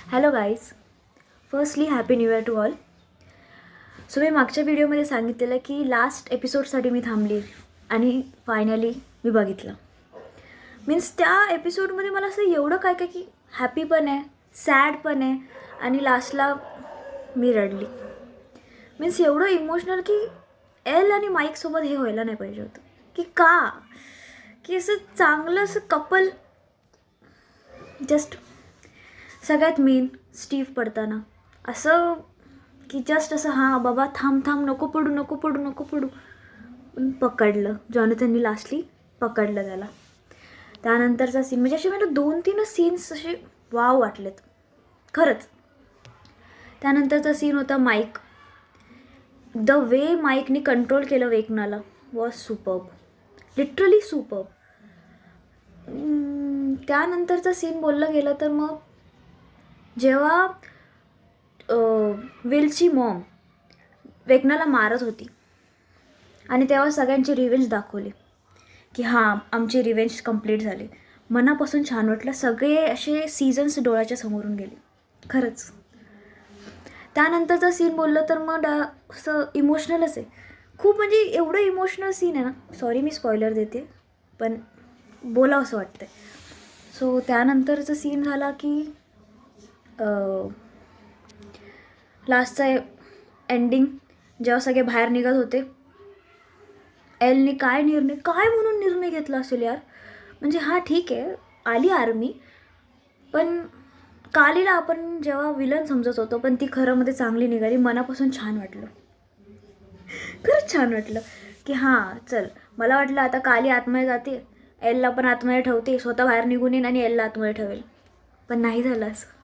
Hello guys, firstly happy new year to all. So मी मागच्या व्हिडिओमध्ये सांगितलेलं की लास्ट एपिसोडसाठी मी थांबली आणि फायनली मी बघितलं. मीन्स त्या एपिसोडमध्ये मला असं एवढं काय काय की हॅपी पण आहे, सॅड पण आहे आणि लास्टला मी रडली. मीन्स एवढं इमोशनल की एल आणि माईकसोबत हे व्हायला नाही पाहिजे होतं. की का की असं चांगलं असं कपल जस्ट सगळ्यात मेन स्टीव्ह पडताना असं की जस्ट असं हां बाबा थांब थांब नको पडू नको पडू नको पडू, पण पकडलं. जॉनथननी लास्टली पकडलं त्याला. त्यानंतरचा सीन म्हणजे असे मला 2-3 सीन्स असे वाव वाटलेत खरंच. त्यानंतरचा सीन होता माईक. द वे माईकनी कंट्रोल केलं वेकनाला वॉज सुपर्ब, लिटरली सुपर्ब. त्यानंतरचा सीन बोललं गेलं तर मग जेव्हा विलची मॉम वेकनाला मारत होती आणि तेव्हा सगळ्यांची रिव्हेंज दाखवली की हां आमची रिव्हेंज कंप्लीट झाली. मनापासून छान वाटलं. सगळे असे सीझन्स डोळ्याच्या समोरून गेले खरंच. त्यानंतरचा सीन बोललं तर मग असं इमोशनलच आहे खूप, म्हणजे एवढं इमोशनल सीन आहे ना. सॉरी मी स्पॉइलर देते पण बोलावं असं वाटतं. सो त्यानंतरचा सीन झाला की लास्टचा एंडिंग जेव्हा सगळे बाहेर निघत होते. एलने काय म्हणून निर्णय घेतला असेल यार. म्हणजे हा ठीक आहे आली आर्मी, पण कालीला आपण जेव्हा विलन समजत होतो पण ती खरं मध्ये चांगली निघाली. मनापासून छान वाटलं, खरंच छान वाटलं की हां चल. मला वाटलं आता काली आतमध्ये जाते, एलला पण आतमध्ये ठेवते, स्वतः बाहेर निघून येईन आणि एलला आतमध्ये ठेवेल, पण नाही झालं असं.